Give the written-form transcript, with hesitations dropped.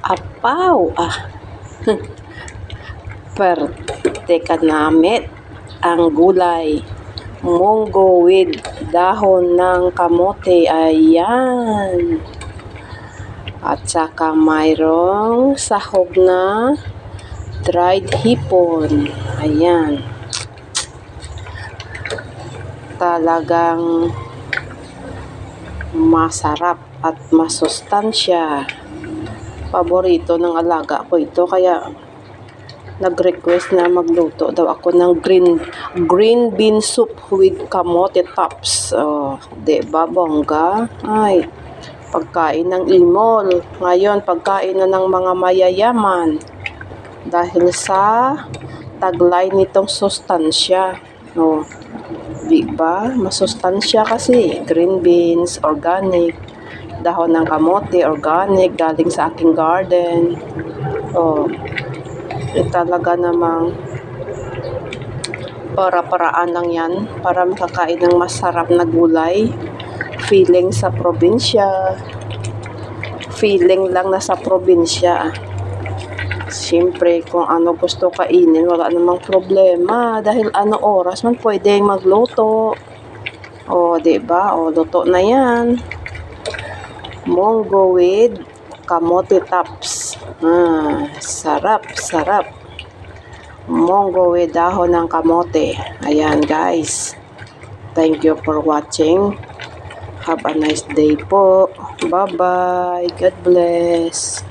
Apaw! Teka namit ang gulay. Munggo with dahon ng kamote. Ayan. At saka mayroong sahog na dried hipon. Ayan. Talagang masarap at masustansya. Paborito ng alaga ko ito, kaya nag-request na magluto daw ako ng green bean soup with kamote tops. Diba bongga? Ay, pagkain ng imol. Ngayon, pagkain na ng mga mayayaman. Dahil sa taglay nitong sustansya. Diba? Masustansya kasi. Green beans, organic. Dahon ng kamote, organic, galing sa aking garden. Talaga namang para-paraan lang yan para makakain ng masarap na gulay. Feeling sa probinsya. Feeling lang na sa probinsya. Siyempre, kung ano gusto kainin, wala namang problema. Dahil ano oras man pwedeng magluto. Diba? Luto na yan. Munggo with kamote tops. Sarap, sarap. Munggo with dahon ng kamote. Ayan guys. Thank you for watching. Have a nice day po. Bye-bye. God bless.